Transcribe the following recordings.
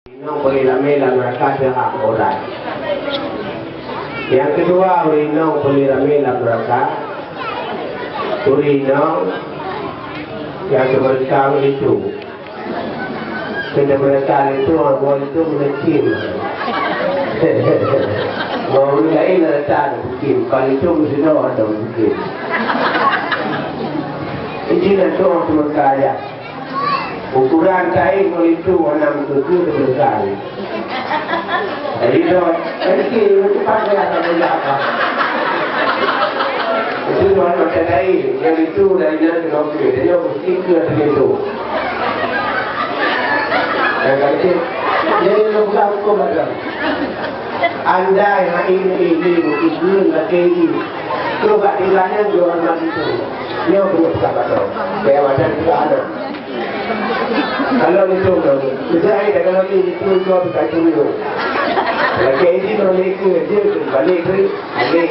Urinong palilamil neraka dengan orang. Yang kedua, urinong palilamil neraka. Urinong yang keberkang itu. Keberkang itu orang itu menekim. Mau lain ada menekim. Kalau itu mesti ada menekim. Ini nanti orang berkaya. Ukuran kain itu 6 berkali. Jadi itu pakai apa berapa? Itu orang macam lain. Yang itu dari nanti orang dia mesti ke itu. Yang kali jadi lupa aku macam. Anda yang ini mungkin lagi ini. Kalau tak dilahirkan jual mati itu. Dia belum sabar tu. Dia macam itu ada. Kalau itu saya dah kalau itu kau tak tahu. Lagi ini boleh ke balik balik.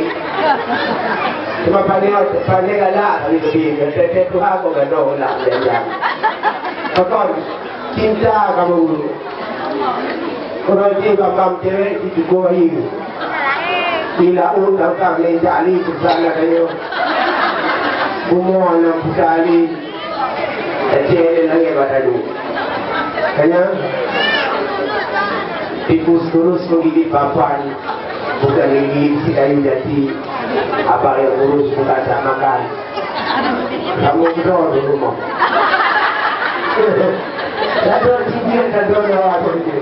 Cuma paling galak hari ini. Kita tu aku gaduh lah dia. Kau cinta kamu. Kalau dia kamu cewek itu kau ini. Bila orang tak lejali bersama kayu. Semua anak sekali. Kecil lagi badan. Kanya tikus terus menggigit papan, bukan gigit si kayu jati. Apa yang urus bukan tak makan. Kamu berdoa di rumah. Jadul cincin jadul awak cincin.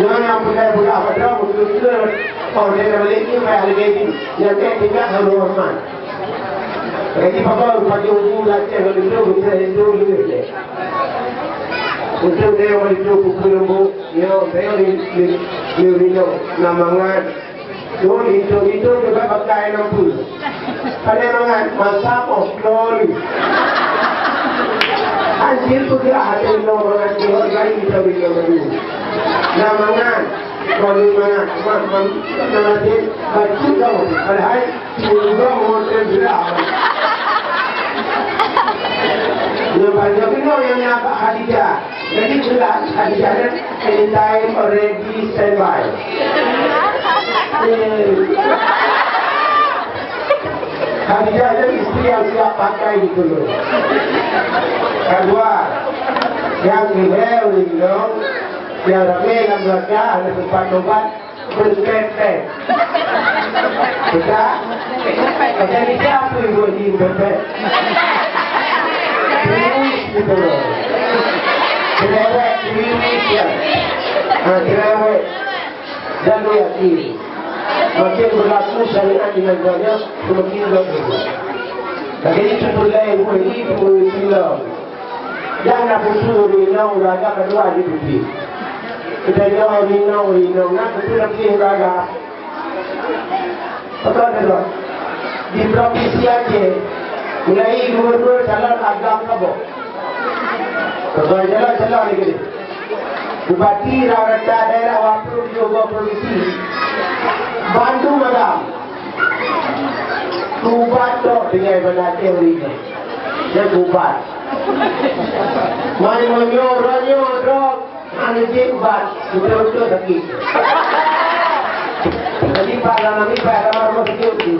Yang bukan berdoa betul. Orang yang balik ni bayar lagi. Yang tidak harus hormat. Jadi papa pakai ubu lagi kalau itu bisa itu le. Untuk dia orang itu pukul lembu, dia ni namangan. Itu juga pakai lampu. Pada mangan masak okloli. Anjir tu dia ada orang yang lagi kita beri lembu. Namangan. Kalau mana nanti baju kau, padahal juga motor berapa. Yang banyak itu yang apa Khadijah. Jadi sudah Khadijah anytime already standby. Khadijah itu istri yang siap pakai itu loh. Kedua, yang kedua yang ramai dalam belakang ada tempat obat berpepet. Kita jadi siapa ibu ini berpepet? Krimis gitu loh. Cerewet, krimis ya. Cerewet dan yakin. Makin berlaku syariat dengan banyak, semakin bagus. Jadi sebelum ibu ini perlu silam. Jangan putus rinau raga kedua di pipi. Kita rinau, nak betul lagi raga. Betul tak? Di provinsi Aceh, mulai gubernur jalan agam kabo. Jalan lagi. Bupati Rawata daerah Wapur juga provinsi. Bandung madam. Kubat tu dengan benda teori ni. Dia kubat. Mari ronyo drop. Ane kubat. Betul-betul sakit. Jadi Pak Ramani sakit.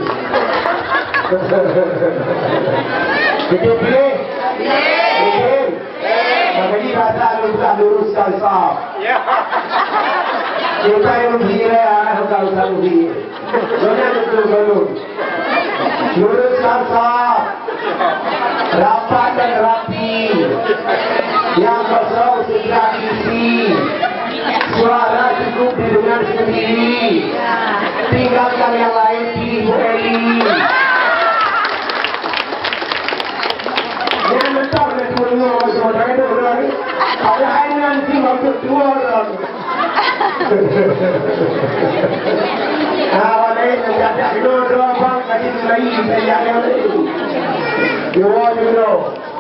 Betul pilih? Pilih. Jadi rasa luruskan sah. Kita yang berjaya, kita usah berjaya. Jangan betul-betul. Luruskan sah. Rapat dan rapi. Yang kosong segera diisi. Suara cukup didengar sendiri. Tinggalkan yang lain di Ibu Eli. Yang mentah dan turunnya saudara itu berani. Ada air nanti maksud dua orang. Awalnya menjadi dua bang tadi mulai saya yang itu. Dua.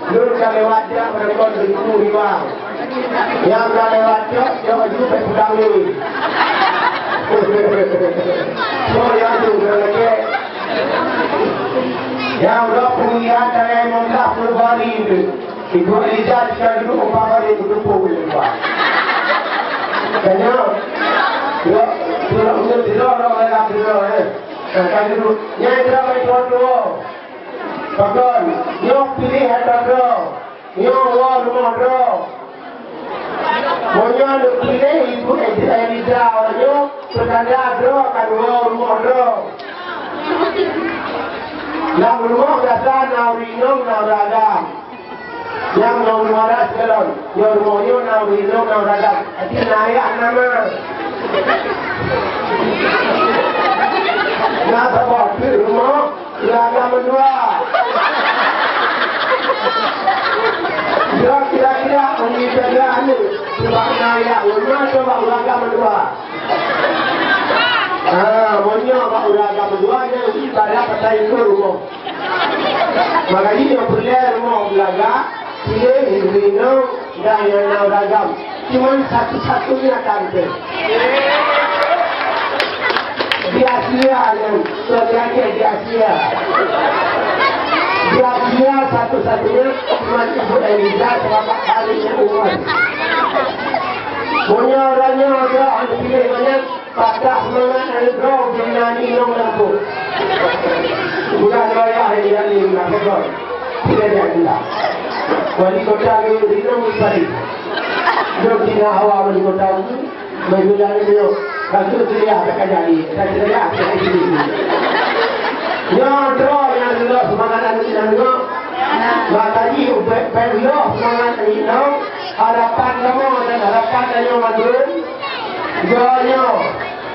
Luruskan lewat dia mereka beribu riwang. Yang dah lewat dia maju pulang ni. So yang tu lagi. Yang dah punya dari Mombasa berbalik. Ibu Eliza jika duduk umpama dia duduk boleh buat. Kena, tidak mungkin tidak orang yang tidak. Kalau duduk, yang tidak baik dua. Bahkan, yang pilih ada, yang luar rumah ada. Monya pilih ibu Eliza orangnya berkanda ada, kan luar rumah ada. Yang rumah dasar nawrinong nawradam. Yang nawrada sekarang, yang rumahnya nawrinong nawradam. Jadi naik nama. Nak bawa ke rumah, beragam berdua. Kira-kira menjaga anu, sebab naik rumah coba beragam berdua. Monya pak beragam berdua yang pada petai ke rumah. Makanya yang boleh rumah belaga, pilih Hindu dan yang nawragam. Cuma satu-satunya tante. Di Asia yang terjadi di Asia. Di Asia satu-satunya cuma Ibu Eliza berapa kali umat. Punya orangnya ada orang pilih banyak patah semangat dan draw menyanyi nom lampu. Bukan ayah yang ini nak tidak ada. Wali kota itu di nom sekali. Jom tina hawa wali kota itu berjalan dia. Kalau tu dia akan jadi, dia akan jadi. Yang draw yang draw semangat dan dia. Makanya perlu semangat ini. Harapan kamu dan harapan yang madun. Doanya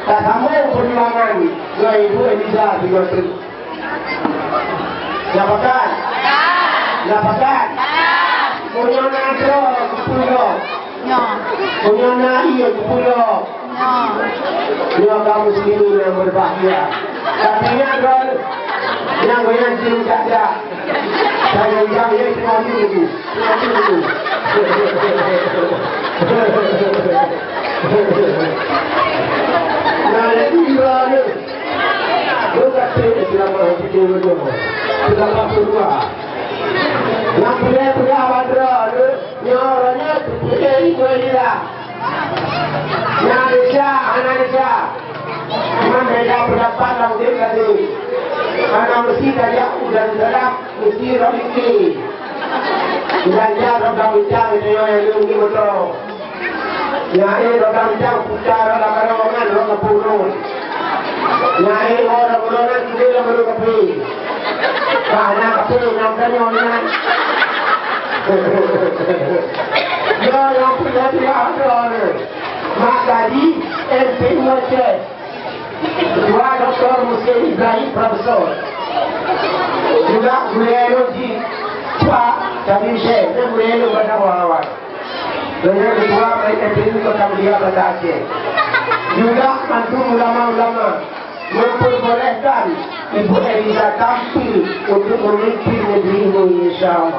tak sama perjuangan dengan Ibu Eliza di Mesir. Dapatkan? Dapatkan? Punya nado sepuluh. Punya nai sepuluh. Dia kamu sendiri yang berbahagia. Katanya kan yang goyang cium saja. Saya yang dia cuma itu. Nah, itu juga ada. Bukan saya selama hidup berdoa. Selama berdoa. Yang punya badra, yang orangnya punya itu dia. Yang Indonesia, anak Indonesia. Cuma beda pendapat dalam dia tadi. Anak mesti tadi udah dalam mesti roliki. Belanja rodang bincang itu yang diunggih betul. Yang ini rodang bincang putar rodang karongan rodang purun. Yang ini rodang karongan juga rodang kapi. Karena kapi namanya orang. Ya yang punya dia ada. Maka di MP1 Dua Dr. Muslim Ibrahim Profesor juga Guleologi Pak Kami Syekh dan Guleologi pada awal dan yang kedua mereka pilih Kota Mulia pada Aceh juga mantu ulama-ulama memperbolehkan Ibu Eliza tampil untuk memimpin negeri ini insyaAllah.